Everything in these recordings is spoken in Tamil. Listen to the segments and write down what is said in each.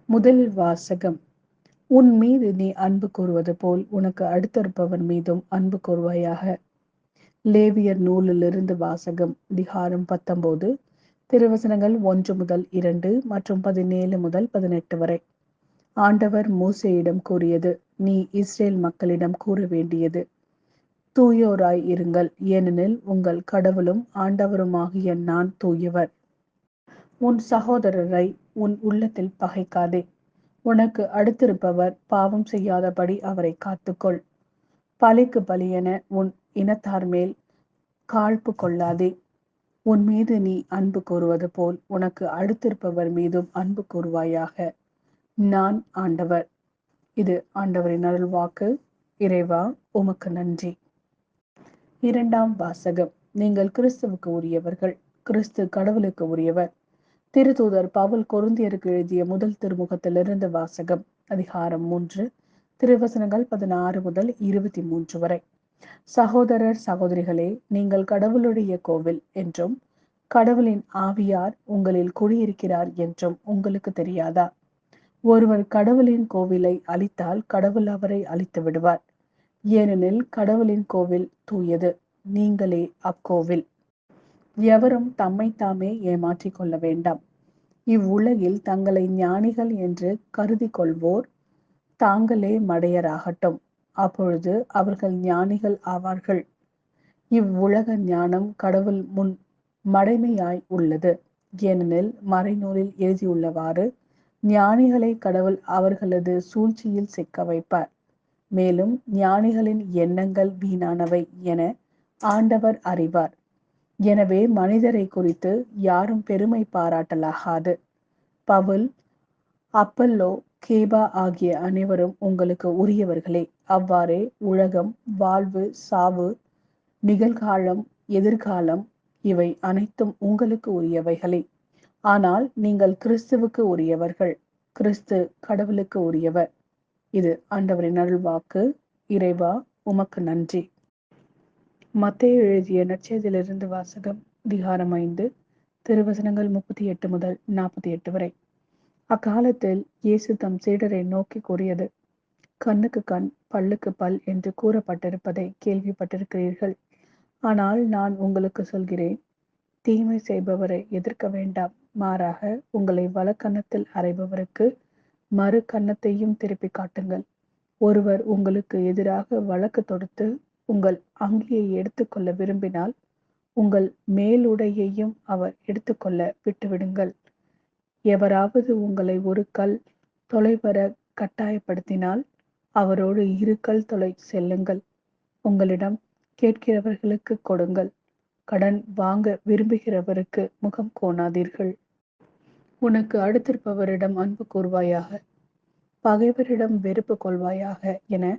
முதல் வாசகம். உன் மீது நீ அன்பு கூறுவது போல் உனக்கு அடுத்திருப்பவன் மீதும் அன்பு கூறுவாயாக. லேவியர் நூலிலிருந்து வாசகம். அதிகாரம் 19, திருவசனங்கள் 1 முதல் 2 மற்றும் 17 முதல் 18 வரை. ஆண்டவர் மோசேயிடம் கூறியது. நீ இஸ்ரேல் மக்களிடம் கூற வேண்டியது. தூயோராய் இருங்கள், ஏனெனில் உங்கள் கடவுளும் ஆண்டவருமாகிய நான் தூயவர். உன் சகோதரரை உன் உள்ளத்தில் பகைக்காதே. உனக்கு அடுத்திருப்பவர் பாவம் செய்யாதபடி அவரை காத்துக்கொள். பலிக்கு பலியென உன் இனத்தார் மேல் காழ்ப்பு கொள்ளாதே. உன் மீது நீ அன்பு கூறுவது போல் உனக்கு அடுத்திருப்பவர் மீதும் அன்பு கூறுவாயாக. நான் ஆண்டவர். இது ஆண்டவரின் அருள்வாக்கு. இறைவா, உமக்கு நன்றி. இரண்டாம் வாசகம். நீங்கள் கிறிஸ்துவுக்கு உரியவர்கள், கிறிஸ்து கடவுளுக்கு உரியவர். திருத்தூதர் பவுல் கொரிந்தியருக்கு எழுதிய முதல் திருமுகத்திலிருந்து வாசகம். அதிகாரம் 3, திருவசனங்கள் 16 முதல் 23 வரை. சகோதரர் சகோதரிகளே, நீங்கள் கடவுளுடைய கோவில் என்றும் கடவுளின் ஆவியார் உங்களில் குடியிருக்கிறார் என்றும் உங்களுக்கு தெரியாதா? ஒருவர் கடவுளின் கோவிலை அழித்தால் கடவுள் அவரை அழித்து விடுவார். ஏனெனில் கடவுளின் கோவில் தூயது, நீங்களே அக்கோவில். எவரும் தம்மை தாமே ஏமாற்றிக் கொள்ள வேண்டாம். இவ்வுலகில் தங்களை ஞானிகள் என்று கருதி கொள்வோர் தாங்களே மடையராகட்டும். அப்பொழுது அவர்கள் ஞானிகள் ஆவார்கள். இவ்வுலக ஞானம் கடவுள் முன் மடைமையாய் உள்ளது. ஏனெனில் மறைநூலில் எழுதியுள்ளவாறு, ஞானிகளை கடவுள் அவர்களது சூழ்ச்சியில் சிக்க வைப்பார். மேலும் ஞானிகளின் எண்ணங்கள் வீணானவை என ஆண்டவர் அறிவார். எனவே மனிதரை குறித்து யாரும் பெருமை பாராட்டலாகாது. பவுல், அப்பல்லோ, கேபா ஆகிய அனைவரும் உங்களுக்கு உரியவர்களே. அவ்வாறே உலகம், வாழ்வு, சாவு, நிகழ்காலம், எதிர்காலம் இவை அனைத்தும் உங்களுக்கு உரியவைகளே. ஆனால் நீங்கள் கிறிஸ்துவுக்கு உரியவர்கள், கிறிஸ்து கடவுளுக்கு உரியவர். இது ஆண்டவரின் அருள்வாக்கு. இறைவா, உமக்கு நன்றி. மத்தேயு எழுதிய நற்செய்தியிலிருந்து வாசகம். அதிகாரம் 5, திருவசனங்கள் 38 முதல் 48 வரை. அக்காலத்தில் இயேசு தம் சீடரை நோக்கி கூறியது. கண்ணுக்கு கண், பல்லுக்கு பல் என்று கூறப்பட்டிருப்பதை கேள்விப்பட்டிருக்கிறீர்கள். ஆனால் நான் உங்களுக்கு சொல்கிறேன், தீமை செய்பவரை எதிர்க்க வேண்டாம். மாறாக உங்களை வலக்கன்னத்தில் அறைபவருக்கு மறு கன்னத்தையும் திருப்பி காட்டுங்கள். ஒருவர் உங்களுக்கு எதிராக வழக்கு தொடுத்து உங்கள் அங்கியை எடுத்துக்கொள்ள விரும்பினால் உங்கள் மேலுடையையும் அவர் எடுத்துக்கொள்ள விட்டுவிடுங்கள். எவராவது உங்களை ஒரு கல் தொலைவர கட்டாயப்படுத்தினால் அவரோடு 2 கல் தொலை செல்லுங்கள். உங்களிடம் கேட்கிறவர்களுக்கு கொடுங்கள். கடன் வாங்க விரும்புகிறவருக்கு முகம் கோணாதீர்கள். உனக்கு அடுத்திருப்பவரிடம் அன்பு கூர்வாயாக, பகைவரிடம் வெறுப்பு கொள்வாயாக என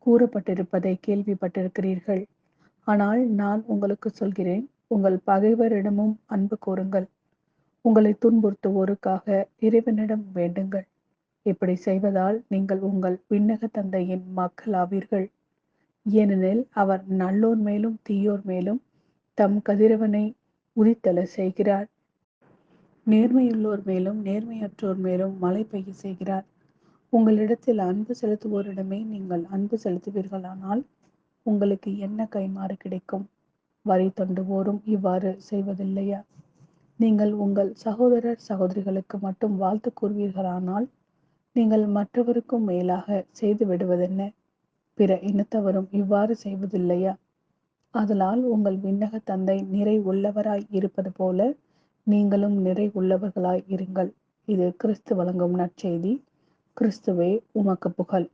கூறப்பட்டிருப்பதை கேள்விப்பட்டிருக்கிறீர்கள். ஆனால் நான் உங்களுக்கு சொல்கிறேன், உங்கள் பகைவரிடமும் அன்பு கூறுங்கள். உங்களை துன்புறுத்துவோருக்காக இறைவனிடம் வேண்டுங்கள். இப்படி செய்வதால் நீங்கள் உங்கள் விண்ணக தந்தையின் மக்களாவீர்கள். ஏனெனில் அவர் நல்லோர் மேலும் தீயோர் மேலும் தம் கதிரவனை உதித்தெழ செய்கிறார். நேர்மையுள்ளோர் மேலும் நேர்மையற்றோர் மேலும் மழை பெய்ய செய்கிறார். உங்களிடத்தில் அன்பு செலுத்துவோரிடமே நீங்கள் அன்பு செலுத்துவீர்களானால் உங்களுக்கு என்ன கைமாறு கிடைக்கும்? வரி தண்டுவோரும் இவ்வாறு செய்வதில்லையா? நீங்கள் உங்கள் சகோதரர் சகோதரிகளுக்கு மட்டும் வாழ்த்து கூறுவீர்களானால் நீங்கள் மற்றவருக்கும் மேலாக செய்து விடுவதென்ன? பிற இனத்தவரும் இவ்வாறு செய்வதில்லையா? ஆதலால் உங்கள் விண்ணக தந்தை நிறை உள்ளவராய் இருப்பது போல நீங்களும் நிறை உள்ளவர்களாய் இருங்கள். இது கிறிஸ்து வழங்கும் நற்செய்தி. கிறிஸ்துவே, உமக்கு புகழ்.